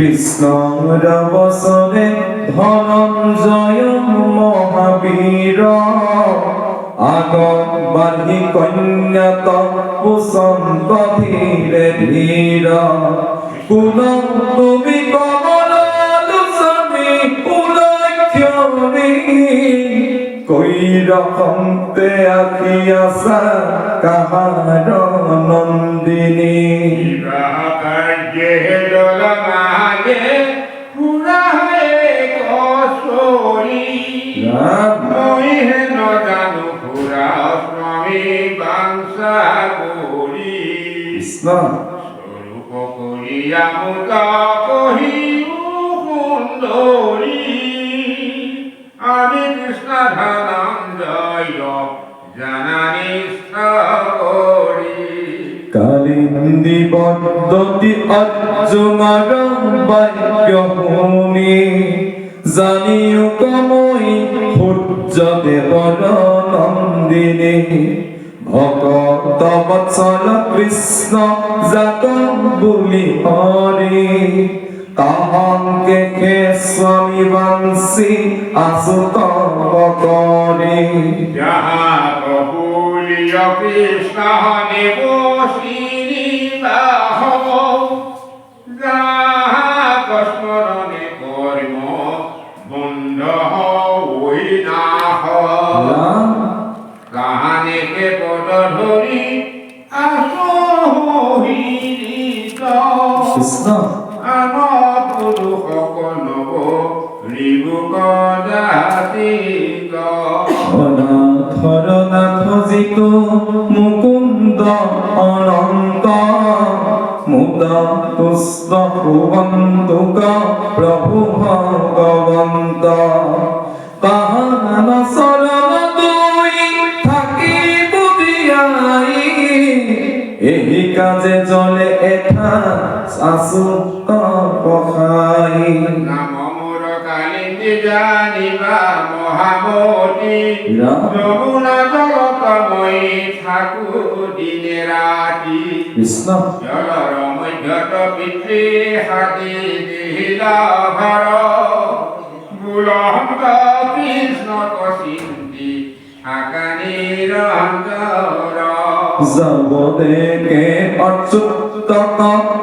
কৃষ্ণর বসনে ধনঞ্জয় মহাবীর আগত বাঢ়ি কন্যাত কুসম গভীরে ধীর কুল তুমি কমল লোচনী উলক্ষণী কৈরকন্তে আঁকি আছা কাহাৰ নন্দিনী স্বরূপ করিয়া মুত কহিও সুন্দরী আমি কৃষ্ণ ধনঞ্জয় জানানি স্থরি কালিন্দী বদ্যতি অর্জুনৰ বাক্য শুনি জানিও কমই সূৰ্যদেৱৰ নন্দিনী ভকত বৎসল কৃষ্ণ যাক বুলি হৰি তাহাকে স্বামী বাঞ্চি আচুত কৰি যাহা কপুলিয় কৃষ্ণ নিবসিনী বাহ যাহা কস্মরণে কর্ম বন্ধ হই নাহ কাহানেকে পদ ধরি আসহিত কৃষ্ণ আন পুৰুষ নব ৰিবুক জাতিক অনাথৰ নাথ যিটো মুকুন্দ অনন্ত মুদা তুষ্ট ভুৱন্তক প্ৰভু ভগৱন্ত তাহান চৰণ দুই থাকিব দিয়াই এই কাজে জলে এঠা আচুত পখাই নাম মোৰ কালিন্দী জানিবা মহামতী যমুনা জলত মই থাকো দিনে ৰাতি কৃষ্ণ জলৰ মধ্যত পিতৃ হাতী দিহিলা ভাৰ বুলন্ত কৃষ্ণক চিন্তি আকানিৰ অন্তৰ যাব দেখে অচ্যুত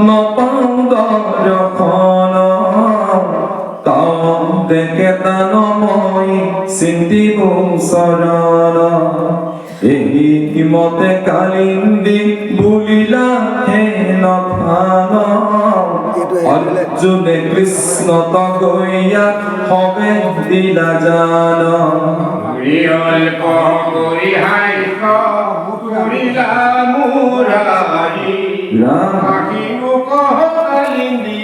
নপাওঁ দৰ্শন তাও দেখে তানময় চিন্তিব চৰণ এই মতে কালিন্দী বুলিলা হে নথান অৰ্জুনে কৃষ্ণত গৈয়া হবে দিলা জান অল্প কৰি হাইক কৰিলা মুৰাৰী আহিব কালিন্দী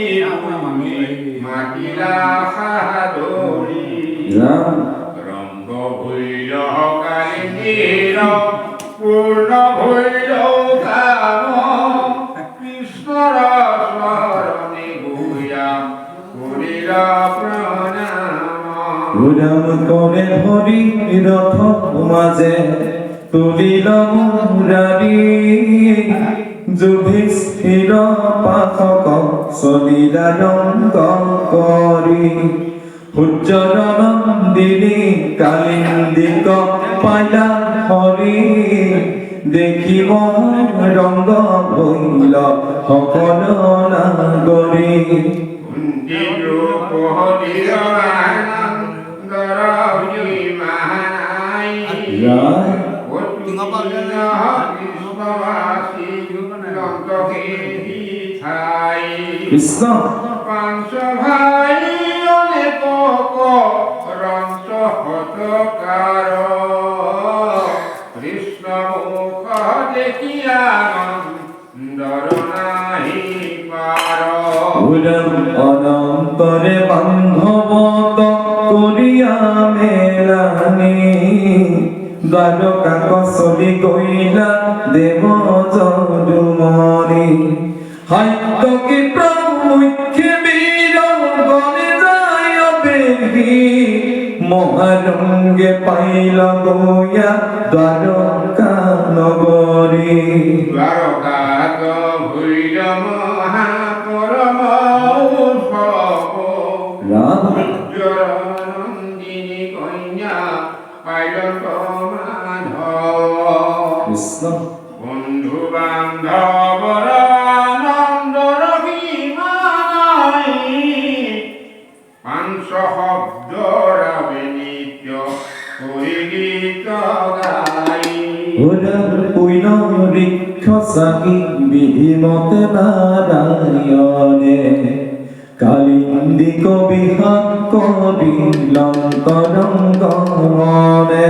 মাতিলা সাদৰী ৰংগ ভৈল কালিন্দীৰ পূৰ্ণ ভৈল কাম কৃষ্ণৰ স্মৰণে গুয়া কৰিলা প্ৰণাম উড়াম করে ধরি রথ মাঝে তুলিল মুরারি যুধিষ্ঠির পাঠক চলিলা রঙ্গ করি সূৰ্যৰ নন্দিনী কালিন্দীক পাইলা হৰি দেখিব ৰংগ ভৈল সকল নাগৰী কৃষ্ণ পাঞ্চ ভাই অনেক রঞ্চ হতকার কৃষ্ণ মুখ দেখিয়া নন্দর নাহি পার উড়ম অনন্তরে বান্ধবত করিয়া মেলানি দ্বারকা কসলি গইলা দেব যদুমণি হাইতকি মুখ্যে বীর গণে যায় বেগি মহারঙ্গে পাইল গয়া দ্বারকা নগরী দ্বারকাত ভৈল মহাপরম উজ্জ্বলনন্দিনী কন্যা পাইলত মাধব কৃষ্ণ বন্ধু বান্ধবর আনন্দ রহিমানাই পাঁচ শব্দ রাবে নিত্য হরি গীত গাই ওরা পুইন ঋক্ষ সাহি বিধিমতে নারায়ণে কালিন্দী কবিহা করিলন্তরঙ্গমনে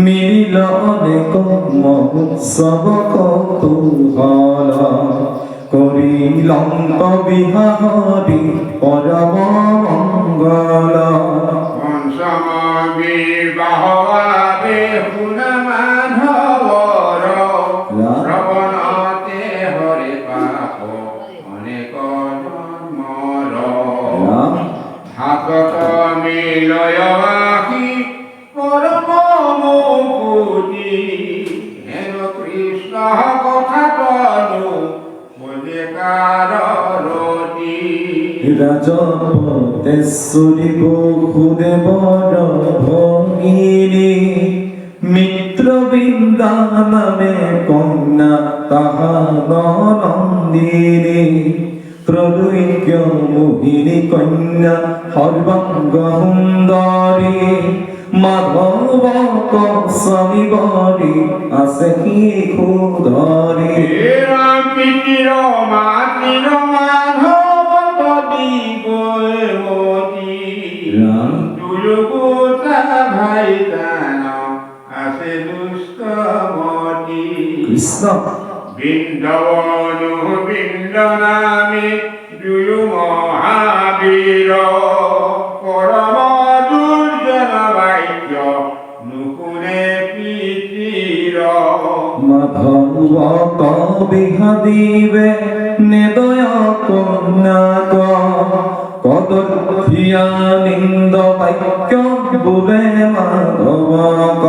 মিলিল অনেক মহোৎসব কৌতূহল করিলন্ত বিহারি পরম মঙ্গল পঞ্চম বিবাহ আবে শুন মাধবর শ্রবণতে হরে পাপ অনেক জন্মর হাতত মিলয় আহি পরম মুকুতি হেন কৃষ্ণ কথা তনু বলে কার রতি রাজপতেশ্বরী বহুদেবর ভগিনী মিত্রবৃন্দা নামে কন্যা তাহা নন্দিনী ত্রৈলোক্য মোহিনী কন্যা সর্বাঙ্গ সুন্দরী মাধব কৌশলী বরী আছে কি ক্ষুধরী রাম পিতির মাতৃর মাধব দিবমতি রাম দুলুকুতা ভাই দান আছে দুষ্ট মতি কৃষ্ণ বৃন্দবনু বৃন্দ নামে দুলু মহাবীর পরম দুর্জন বাক্য নুকুনে পিতির মাধব কবিহাদিবে নেদয় কন্যাক কদর্থিয়া নিন্দ বাক্য বুলে মাধবক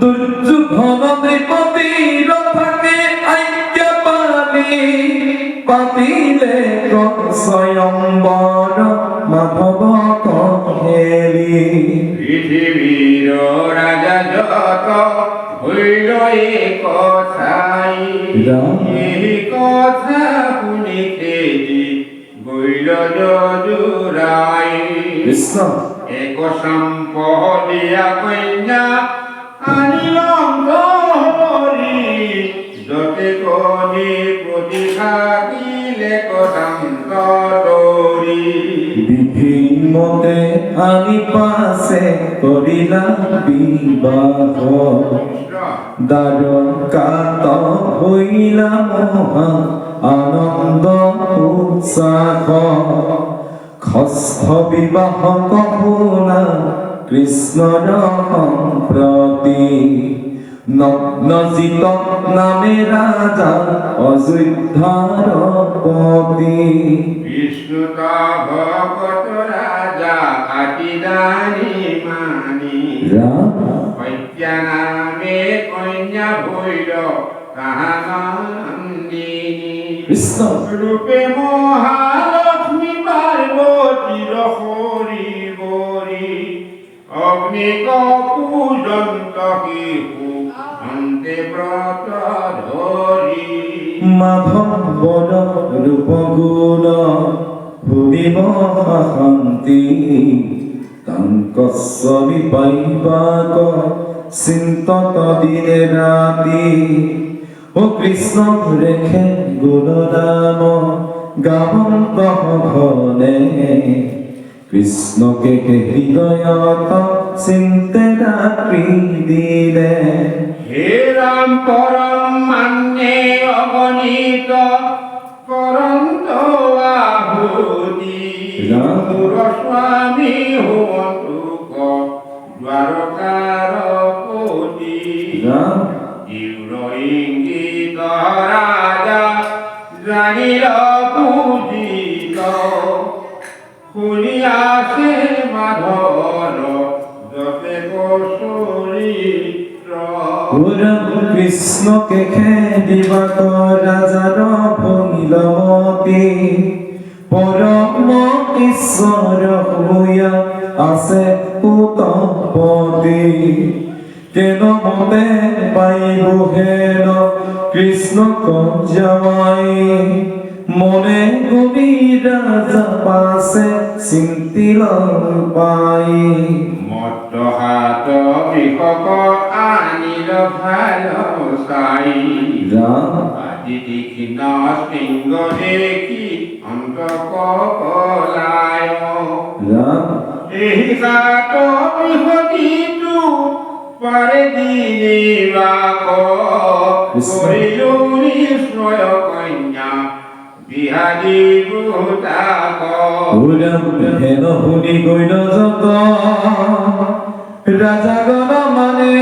দুর্যোধন নৃপতির থাকে ঐক্য পালি পাতিলে স্বয়ম্বর মাধব কহেলি পৃথিবীর রাজা যত হইল এক কথাই এই কথা শুনিতে বইল যদুরাই কৃষ্ণ এক সম্পদিয়া কন্যা আনিলম হরি যতে কনি প্রতি থাকিলে কদান্ত তরি বিধিমতে আনি পাশে করিলা বিবাহ দ্বারকাত হইলা মহা আনন্দ উৎসাহ খস্থ বিবাহ কহুনা কৃষ্ণর সম্প্রতি নগ্নজিত নামে রাজা অযোধ্যার পতি বিষ্ণুতা ভগত রাজা আটিদানি মানি হত্যা নামে কন্যা ভৈর কাহানন্দিনী কৃষ্ণ রূপে মহালক্ষ্মী পার্বতীর হরি বরি অগ্নি কপূজন্ত কিহু অন্তে ব্রত ধরি মাধবর রূপগুণ ভুলিব শান্তি তাঙ্ক ছবি পাইবাক চিন্তত দিনে ৰাতি ও কৃষ্ণ ৰেখে গুণ নাম গাবন্ত ঘনে কৃষ্ণকে হৃদয়ত চিন্তে রাত্ৰি দিলে হে রাম পরম মান্যে অগণিত করন্ত আহুতি রাম। পুর স্বামী হুয়ন্তু দ্বারকার পতি ৰাম ইউর ইঙ্গিত রাজা জানিল পূজিত শুনিয়াছে মাধর যতে চরিত্র পুরম কৃষ্ণকে খেদিবাক রাজাৰ ভৈলমতী পৰম ঈশ্বর হইয়া আছে উতপতি কেন মতে পাইব হেন কৃষ্ণ কঞ্জামাই মনে গুণী রাজা পাশে চিন্তিল পাই মত হাত বিকক আনিল ভাল চাই রাম আদি দীক্ষিণ সিংহ দেখি অন্ত কলায় রাম এই সাত বিহতিটো পাৰে দিনিবাক কৰিলো নিশ্চয় কন্যা বিহাৰী গোটাক উৰাম হেন শুনি গৈল যত ৰাজাগণ মানে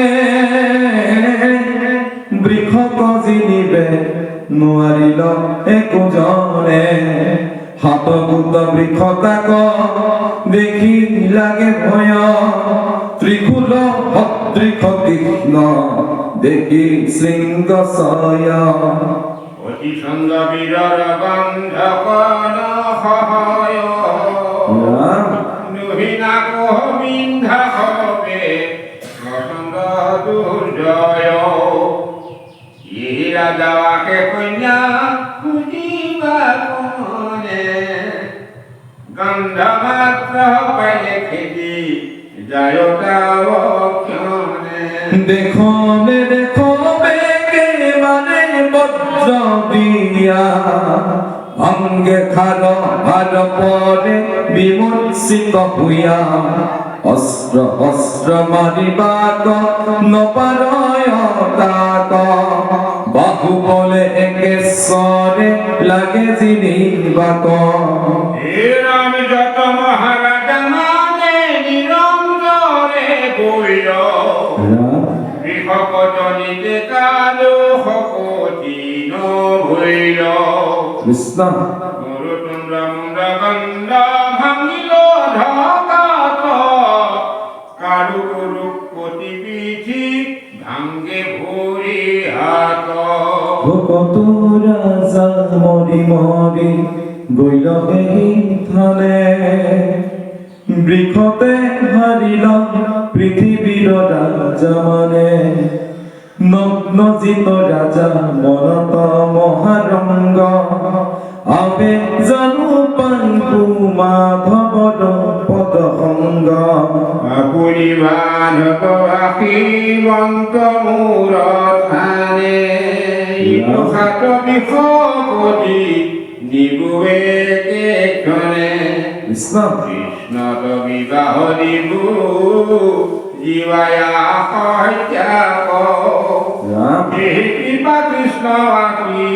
বৃষক জিনিবে নোৱাৰিল একোজনে হাত গোট বৃক্ষ তাক দেখি লাগে ভয় ত্ৰিশূল সদৃশ তীক্ষ্ণ দেখি শৃংগ ছয় অতি ছন্দ বীৰৰ গন্ধ কন সহায় নুহিনাক বিন্ধা হবে বসন্ত দুৰ্জয় এই ৰাজাকে কন্যা খুজিবা কোনে গন্ধ মাত্ৰ পাইলে খেদি যায় ক্ষণে দেখনে দেখবে মানে বজ্র দিয়া অঙ্গে খার ভার পরে বিমর্ষিত হইয়া অস্ত্র অস্ত্র মারিবাক নপারয় তাক বাহু বলে একেশ্বরে লাগে জিনিবাক এরম যত মহারাজা মানে নিরন্তরে বৈর কৃষক জনিতে কালো শকতি নভৈল কৃষ্ণ গৰুতুণ্ড মুণ্ড গন্ধ ভাঙিল ঢকাত কাৰু গৰু পতি পিঠি ভাঙ্গে ভৰি হাত ভকত রাজা মরি মরি গইল এই থানে বৃক্ষতে হারিল পৃথিবীর রাজা মানে নগ্ন জিত রাজা মনত মহারঙ্গ আবে জানু পাইবু মাধৱৰ পদ সংগ আপুনি মানৱ আশীবন্ত মূৰত থানে ইহাত বিষপতি নিবুৱে কেখনে কৃষ্ণ কৃষ্ণত বিবাহ দিবু জীৱায়া সত্যাক ৰাম এই কৃপা কৃষ্ণ আশী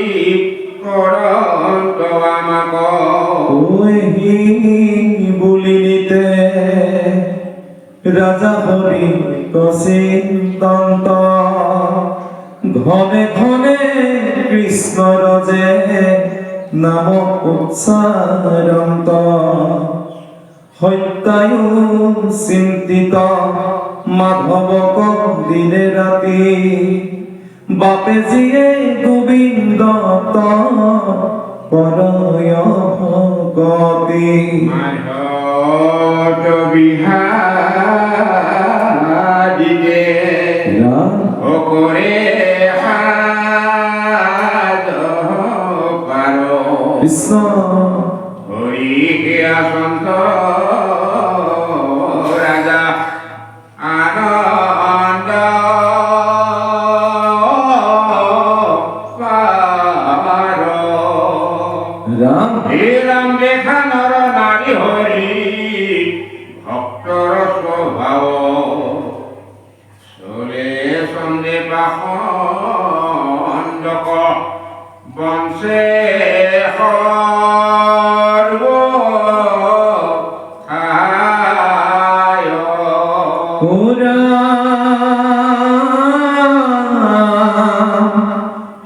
কৰন্ত আমাক ওহি বুলি নিতে রাজা হরি কচিন্তন্ত ঘনে ঘনে কৃষ্ণৰ যে নাম উচ্চাৰন্ত হত্যায়ো চিন্তিত মাধৱক দিনে ৰাতি বাপে যিয়ে গোবিন্দ পৰয় ভকতি মাধৱ বিহাৰীকে অকৰে সাজ পাৰ কৃষ্ণ হৰিকে আসন্ত ৰাজা আনন্দ পাৰ ৰাম হে ৰাম দেখা নৰ নাৰী হৰি ভক্তৰ স্বভাৱ চলে সন্দেহ বংশে সৰ্ব খায়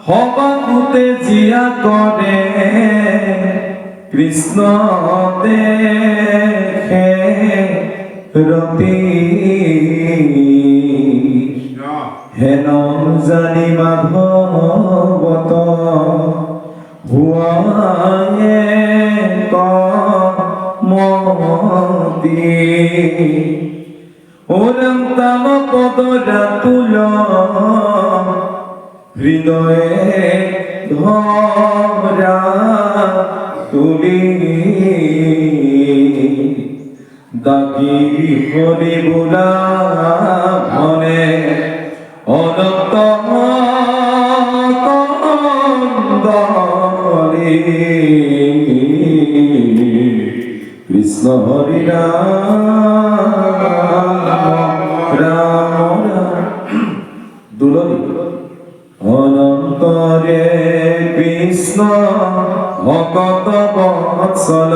হবাকুতে জিয়া কৰে কৃষ্ণ দেখে ৰতি হেন জানি মাধৱত ভুৱায়ে মতি ওরম তাম পদরা তুল হৃদয়ে ধরা তুলি দাকি হরি বুলা মনে অনন্ত কন্দরে কৃষ্ণ হরি রাম রাম দুলনি অনন্তরে কৃষ্ণ ভকত বৎসল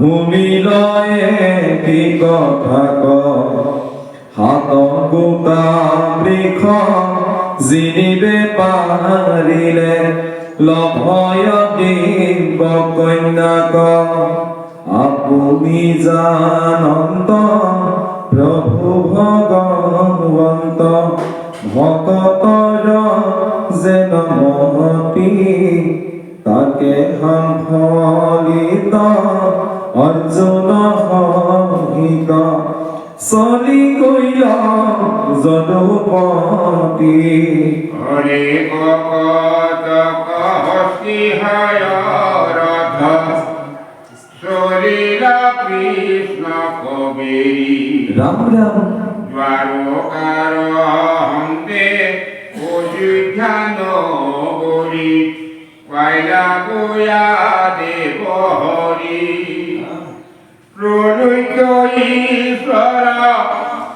ভূমিলয়ে কি কথা হাত গোটা বৃক্ষ জিনিবে পাৰিলে লভয় দিব্য কন্যাক আপুনি জানন্ত প্ৰভু ভগৱন্ত ভকতৰ যেন মতি তাকে সম্ফলিত অৰ্জুন সংহিত চলি গৈল যদুপতি হৰে কপটক হস্তি হায় ৰথ চলিলা কৃষ্ণ কবেৰী ৰাম ৰাম দ্বাৰকাৰ হন্তে অযোধ্যা নগৰী পাইলা গয়া দেৱ হৰি প্রলয় ঈশ্বর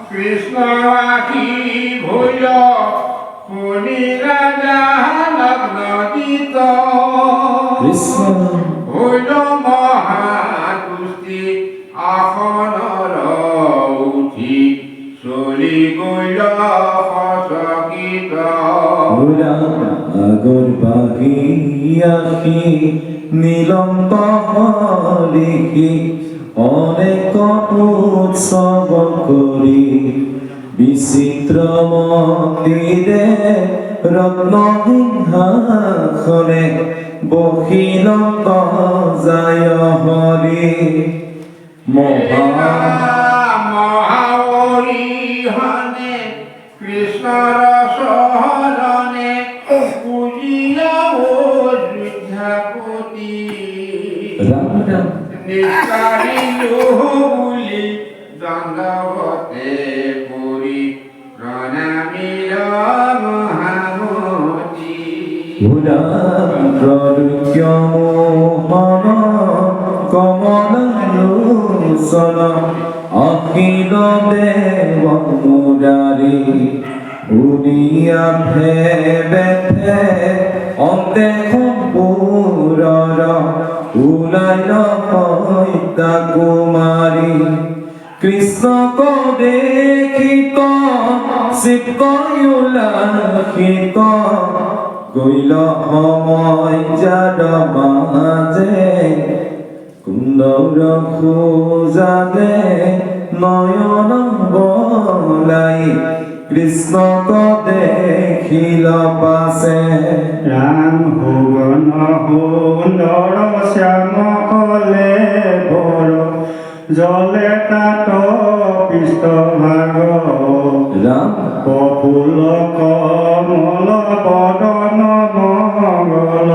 কৃষ্ণ আখি ভৈল শুনি রাজা লগ্ন গীত কৃষ্ণ ভৈল মহাদুষ্টি আসনৰ উঠি চলি গৈল সচকিত আগৰ বাহি আখি নীলন্ত লিখি অনেক উৎসৱ কৰি বিচিত্ৰ মন্দিৰে ৰত্ন সিংহাসনে বহিল যায় হৰি মহাহৰিহনে কৃষ্ণৰ চৰণে পূজিলা অযোধ্যাপতি ৰাম ৰাম নিষ্কাৰিলো বুলি দণ্ডৱতে পৰি প্ৰণামিল মহামতি মোহন কমলোচন অখিল দেৱ মুৰাৰী শুনিয়া ভেবে অন্তে সম্পূৰৰ ওলাইল সৈতা কুমাৰী কৃষ্ণক দেখিত চিত্তউল্লাসিত গৈল সময় যাৰ মাজে কুন্দৰ খোজালে নয়ন বলাই কৃষ্ণক দেখিল পাছে ৰাম ভুৱন সুন্দৰ শ্যাম কলে বৰ জলে তাত পৃষ্ঠভাগ ৰাম প্ৰফুল্ল কমল বদন মঙ্গল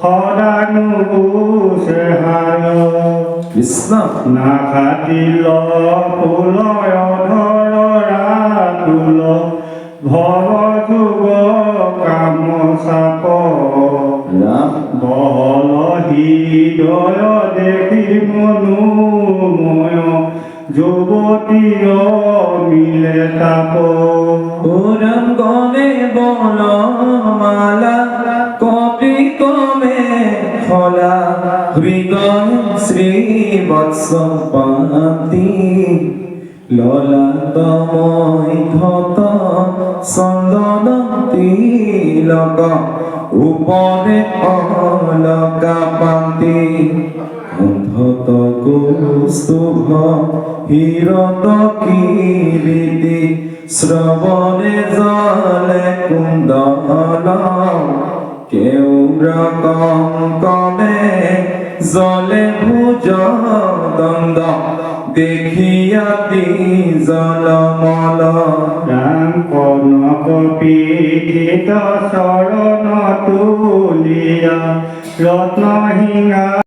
সদানুভূষে হাৰ কৃষ্ণ নাখাটিল ফুল অধৰ ৰাতুল ভৱ যুগ কাম চাপ ৰাম বহল হৃদয় দেখি মনোময় যুৱতীৰ মিলে তাপ পুরম গনে বল মালা কপি কমে ফলা হৃদয় শ্রী বৎস পাতি ললাতময় ধত চন্দন তিলক উপরে অলকা পাতি অন্ধত কৌস্তুভ হিরত কিরিতি শ্রবণে জলে কুন্দল কেউর কঙ্কণে জলে ভুজ দণ্ড দেখিয়াতি জলমল রাম কনক পীঠিত চরণ তুলিয়া রত্নহিঙা